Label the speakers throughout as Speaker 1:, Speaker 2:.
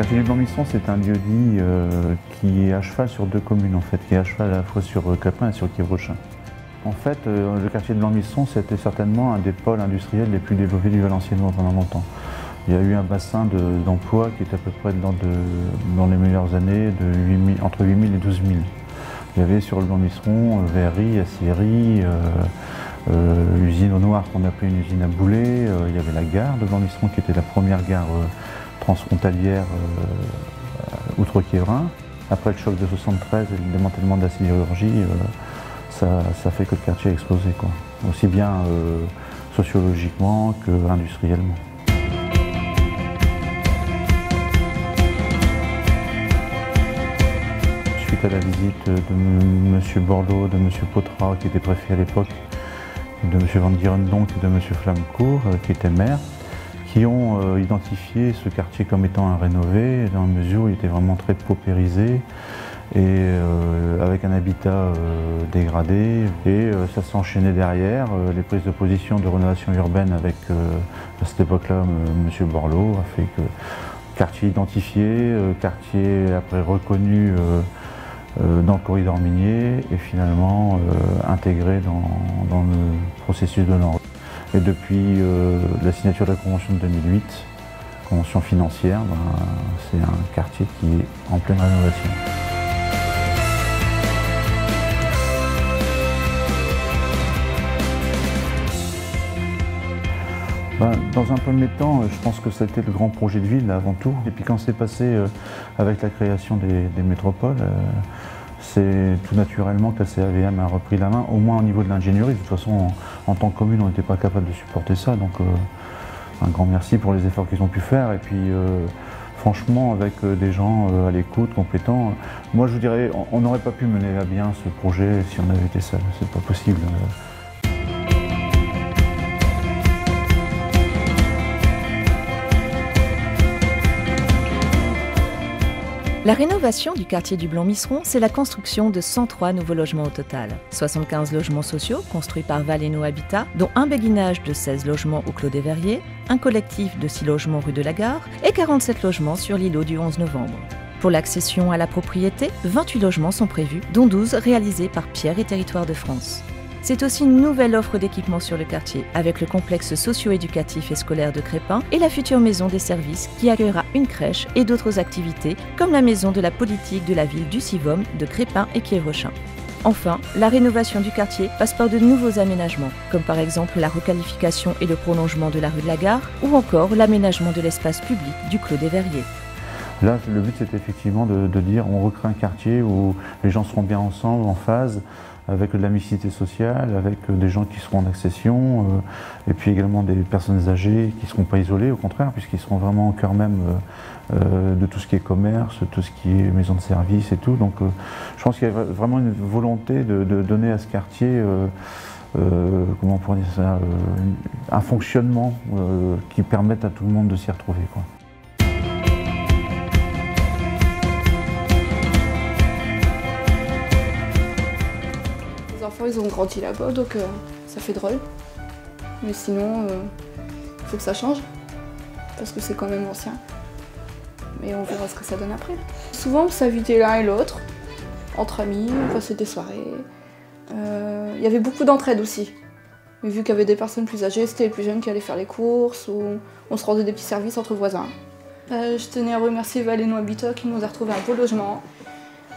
Speaker 1: quartier du Blanc-Mistron, c'est un lieu-dit qui est à cheval sur deux communes, en fait, qui est à cheval à la fois sur Crespin et sur Quiévrochin. En fait, le quartier de Blanc-Mistron, c'était certainement un des pôles industriels les plus développés du Valenciennois pendant longtemps. Il y a eu un bassin d'emploi qui est à peu près dans les meilleures années entre 8 000 et 12 000. Il y avait sur le Blanc-Mistron verrerie, aciérie, usine au noir qu'on appelait une usine à boulet. Il y avait la gare de Blanc-Mistron qui était la première gare transfrontalière outre-Quiévrain. Après le choc de 73 et le démantèlement de la sidérurgie, ça fait que le quartier a explosé, quoi. Aussi bien sociologiquement qu'industriellement. Suite à la visite de M. Borloo, de M. Potra, qui était préfet à l'époque, de M. Van Dierendonck et de M. Flamcourt, qui était maire, qui ont identifié ce quartier comme étant à rénover, dans la mesure où il était vraiment très paupérisé et avec un habitat dégradé. Et ça s'est enchaîné derrière, les prises de position de rénovation urbaine avec, à cette époque-là, M. Borloo a fait que quartier identifié, quartier après reconnu dans le corridor minier et finalement intégré dans le processus de norme. Et depuis la signature de la convention de 2008, convention financière, c'est un quartier qui est en pleine rénovation. Dans un premier temps, je pense que ça a été le grand projet de ville là, avant tout. Et puis quand c'est passé avec la création des métropoles, c'est tout naturellement que la CAVM a repris la main, au moins au niveau de l'ingénierie. De toute façon, en tant que commune, on n'était pas capable de supporter ça. Donc un grand merci pour les efforts qu'ils ont pu faire. Et puis franchement, avec des gens à l'écoute, compétents, moi je vous dirais, on n'aurait pas pu mener à bien ce projet si on avait été seul. C'est pas possible.
Speaker 2: La rénovation du quartier du Blanc-Mistron, c'est la construction de 103 nouveaux logements au total. 75 logements sociaux construits par Valeno Habitat, dont un béguinage de 16 logements au Clos des Verriers, un collectif de 6 logements rue de la Gare et 47 logements sur l'îlot du 11 novembre. Pour l'accession à la propriété, 28 logements sont prévus, dont 12 réalisés par Pierre et Territoires de France. C'est aussi une nouvelle offre d'équipement sur le quartier, avec le complexe socio-éducatif et scolaire de Crespin et la future maison des services qui accueillera une crèche et d'autres activités, comme la maison de la politique de la ville du Sivom, de Crespin et Quiévrochin. Enfin, la rénovation du quartier passe par de nouveaux aménagements, comme par exemple la requalification et le prolongement de la rue de la Gare, ou encore l'aménagement de l'espace public du Clos des Verriers.
Speaker 1: Là, le but, c'est effectivement de dire on recrée un quartier où les gens seront bien ensemble, en phase, avec de la mixité sociale, avec des gens qui seront en accession, et puis également des personnes âgées qui ne seront pas isolées, au contraire, puisqu'ils seront vraiment au cœur même de tout ce qui est commerce, tout ce qui est maison de service et tout. Donc je pense qu'il y a vraiment une volonté de donner à ce quartier, comment on pourrait dire ça, un fonctionnement qui permette à tout le monde de s'y retrouver, quoi.
Speaker 3: Les enfants, ils ont grandi là-bas, donc ça fait drôle. Mais sinon, il faut que ça change, parce que c'est quand même ancien. Mais on verra ce que ça donne après. Souvent, on s'invitait l'un et l'autre, entre amis, on passait des soirées. Il y avait beaucoup d'entraide aussi. Mais vu qu'il y avait des personnes plus âgées, c'était les plus jeunes qui allaient faire les courses, ou on se rendait des petits services entre voisins. Je tenais à remercier Valeno Habitat qui nous a retrouvé un beau logement.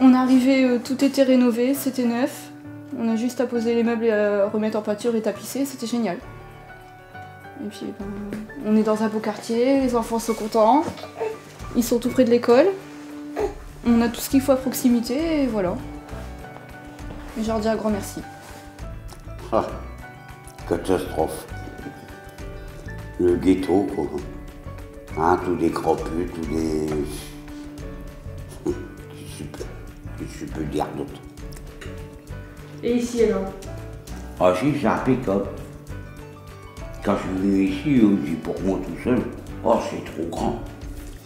Speaker 3: On est arrivé, tout était rénové, c'était neuf. On a juste à poser les meubles et à remettre en peinture et tapisser, c'était génial. Et puis on est dans un beau quartier, les enfants sont contents, ils sont tout près de l'école, on a tout ce qu'il faut à proximité et voilà. Et je leur dis un grand merci.
Speaker 4: Ah, catastrophe. Le ghetto, quoi. Hein, tous les crapus, tous les... Je peux dire d'autre.
Speaker 5: Et ici alors?
Speaker 4: Ah si, c'est impeccable. Quand je suis venu ici, on me dit pour moi tout seul, oh c'est trop grand.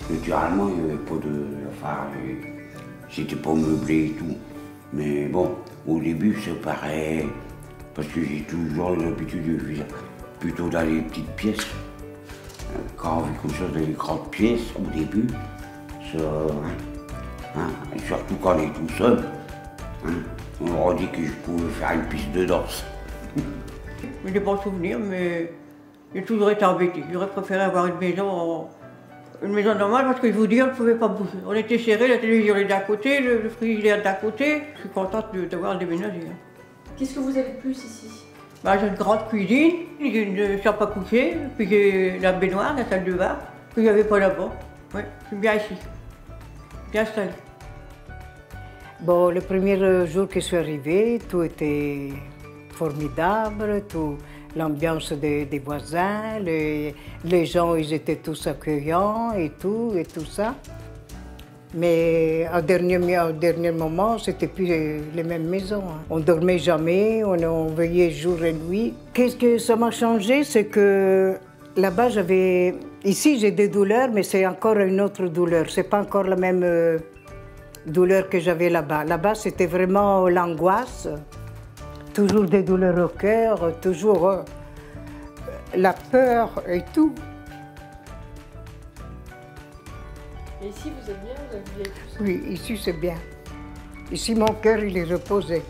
Speaker 4: Naturellement, il n'y avait pas de... Enfin, c'était pas meublé et tout. Mais bon, au début, ça paraît... Parce que j'ai toujours l'habitude de vivre plutôt dans les petites pièces. Quand on vit comme ça dans les grandes pièces, au début, Et surtout quand on est tout seul, hein, on leur dit que je pouvais faire une piste de danse.
Speaker 6: J'ai des bons souvenirs, mais j'ai toujours été embêté. J'aurais préféré avoir une maison normale parce que je vous dis, on ne pouvait pas bouger. On était serrés, la télévision est d'à côté, le frigidaire d'à côté. Je suis contente d'avoir déménagé.
Speaker 5: Qu'est-ce que vous avez de plus ici?
Speaker 6: J'ai une grande cuisine, j'ai une chambre à coucher, puis j'ai la baignoire, la salle de bain, que j'avais pas là-bas. Oui, je suis bien ici, bien installée.
Speaker 7: Bon, le premier jour que je suis arrivée, tout était formidable, l'ambiance des voisins, les gens, ils étaient tous accueillants et tout ça. Mais au dernier moment, c'était plus les mêmes maisons. On dormait jamais, on veillait jour et nuit. Qu'est-ce que ça m'a changé, c'est que là-bas, ici, j'ai des douleurs, mais c'est encore une autre douleur. C'est pas encore la même douleur que j'avais là-bas. Là-bas, c'était vraiment l'angoisse. Toujours des douleurs au cœur, toujours la peur et tout.
Speaker 5: Et ici, vous êtes bien, vous avez tout ça?
Speaker 7: Oui, ici c'est bien. Ici, mon cœur, il est reposé.